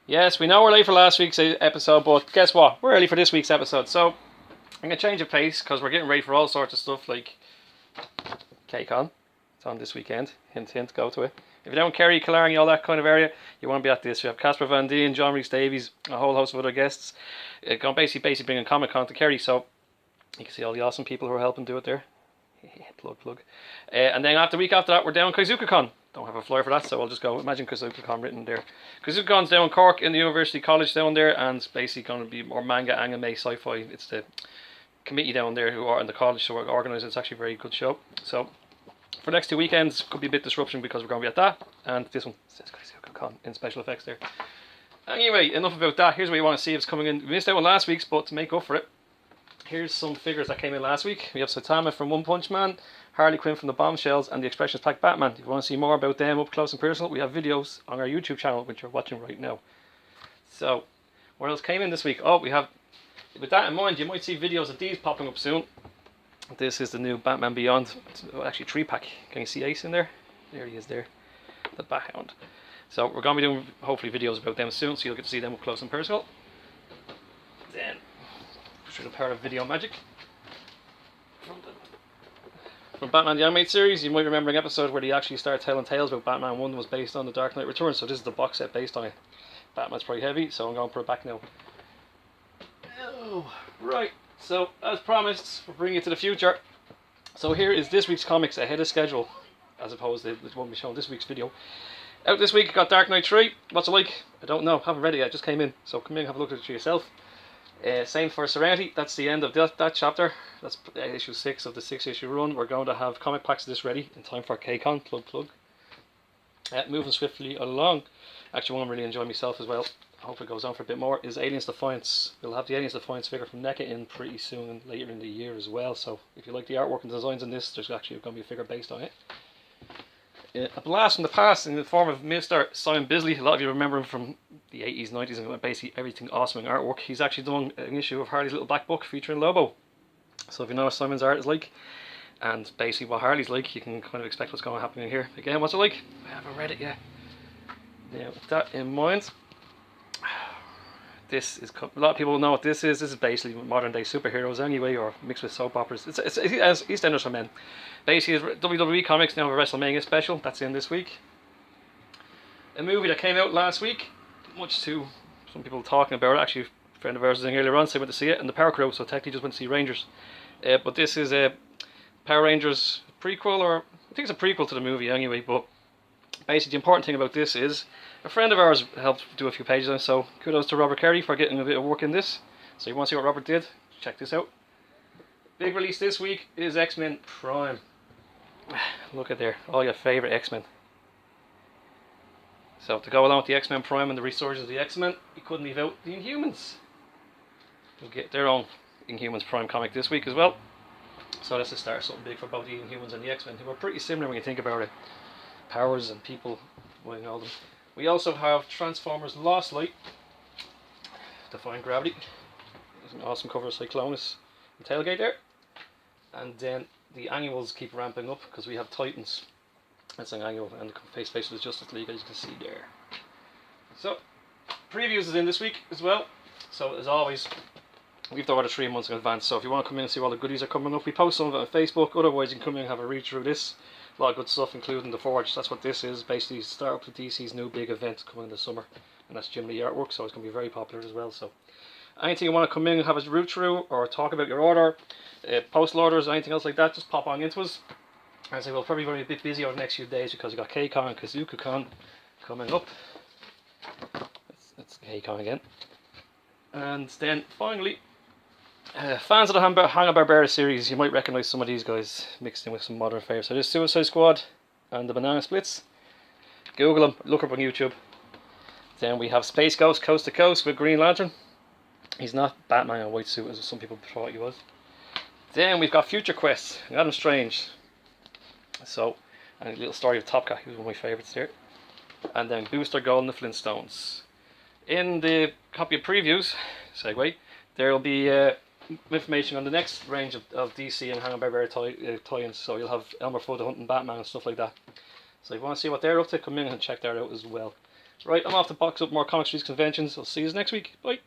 Yes, we know we're late for last week's episode, but guess what? We're early for this week's episode. So I'm going to change of pace because we're getting ready for all sorts of stuff like K-Con. It's on this weekend. Hint, hint, go to it. If you're down Kerry, Killarney, all that kind of area, you want to be at this. We have Casper Van Dien, John Rhys Davies, a whole host of other guests. Going basically bringing Comic Con to Kerry, so you can see all the awesome people who are helping do it there. plug. And then the week after that, we're down Kaizoku Con. Don't have a flyer for that, so I'll just go. Imagine Kaizoku Con written there. Kaizoku Con's down in Cork in the University College down there, and it's basically going to be more manga, anime, sci-fi. It's the committee down there who are in the college, so we're organising. It's actually a very good show. So for the next 2 weekends, could be a bit disruption because we're going to be at that, and this one says Kaizoku Con in special effects there. Anyway, enough about that. Here's what you want to see if it's coming in. We missed out on last week's, but to make up for it, here's some figures that came in last week. We have Saitama from One Punch Man, Harley Quinn from the Bombshells, and the Expressions Pack Batman. If you want to see more about them up close and personal, we have videos on our YouTube channel, which you're watching right now. So, what else came in this week? Oh, we have, with that in mind, you might see videos of these popping up soon. This is the new Batman Beyond, actually 3-pack. Can you see Ace in there? There he is there, the Bat-Hound. So we're going to be doing, hopefully, videos about them soon, so you'll get to see them up close and personal. Then, through the power of video magic. From Batman the Animated Series, you might remember an episode where they actually started telling tales about Batman 1 was based on The Dark Knight Returns, so this is the box set based on it. Batman's pretty heavy, so I'm going to put it back now. Oh, right, so as promised, we're bringing it to the future. So here is this week's comics ahead of schedule, as opposed to the one we showed this week's video. Out this week, got Dark Knight 3. What's it like? I don't know, haven't read it yet, just came in, so come in and have a look at it for yourself. Same for Serenity, that's the end of that chapter. That's issue 6 of the 6-issue run. We're going to have comic packs of this ready in time for K-Con, plug. Moving swiftly along. Actually, one I'm really enjoying myself as well, I hope it goes on for a bit more, is Aliens Defiance. We'll have the Aliens Defiance figure from NECA in pretty soon and later in the year as well, so if you like the artwork and designs in this, there's actually going to be a figure based on it. A blast from the past in the form of Mr. Simon Bisley. A lot of you remember him from the 80s, 90s, and basically everything awesome in artwork. He's actually done an issue of Harley's Little Black Book featuring Lobo. So if you know what Simon's art is like, and basically what Harley's like, you can kind of expect what's going to happen in here. Again, what's it like? I haven't read it yet. Now, with that in mind, this is, a lot of people know what this is. This is basically modern day superheroes anyway, or mixed with soap operas. It's EastEnders for men. Basically, it's WWE Comics now have a WrestleMania special. That's in this week. A movie that came out last week, much to some people talking about it. Actually, a friend of ours was in earlier on, so I went to see it, and the Power Crew, so technically just went to see Rangers. But this is a Power Rangers prequel, or I think it's a prequel to the movie anyway, but basically the important thing about this is a friend of ours helped do a few pages on it, so kudos to Robert Carey for getting a bit of work in this. So you want to see what Robert did? Check this out. Big release this week is X-Men Prime. Look at there, all your favourite X-Men. So to go along with the X-Men Prime and the resurgence of the X-Men, you couldn't leave out the Inhumans. They'll get their own Inhumans Prime comic this week as well. So that's the start, something big for both the Inhumans and the X-Men, who are pretty similar when you think about it. Powers and people, well, you know them. We also have Transformers Lost Light, Defying Gravity. There's an awesome cover of Cyclonus and Tailgate there. And then the annuals keep ramping up because we have Titans. That's an annual, and face with the Justice League, as you can see there. So, previews is in this week as well. So as always, we've done order 3 months in advance. So if you want to come in and see all the goodies are coming up, we post some of it on Facebook. Otherwise, you can come in and have a read through this. A lot of good stuff, including the Forge. That's what this is. Basically, start up to DC's new big event coming in the summer, and that's Jim Lee artwork. So it's going to be very popular as well. So anything you want to come in and have a root through, or talk about your order, postal orders, anything else like that, just pop on into us. As I say, we'll probably be a bit busy over the next few days because we've got K-Con and Kaizoku Con coming up. That's K-Con again. And then finally, fans of the Hanna-Barbera series, you might recognise some of these guys mixed in with some modern favourites. So there's Suicide Squad and the Banana Splits. Google them, look up on YouTube. Then we have Space Ghost Coast to Coast with Green Lantern. He's not Batman in a white suit as some people thought he was. Then we've got Future Quest, Adam Strange. So, and a little story of Top Cat, he was one of my favourites there. And then Booster Gold and the Flintstones. In the copy of previews, segue, there will be information on the next range of DC and Hanna-Barbera tie-ins. So you'll have Elmer Fudd hunting Batman and stuff like that. So if you want to see what they're up to, come in and check that out as well. Right, I'm off to box up more Comic Streets conventions. I'll see you next week. Bye.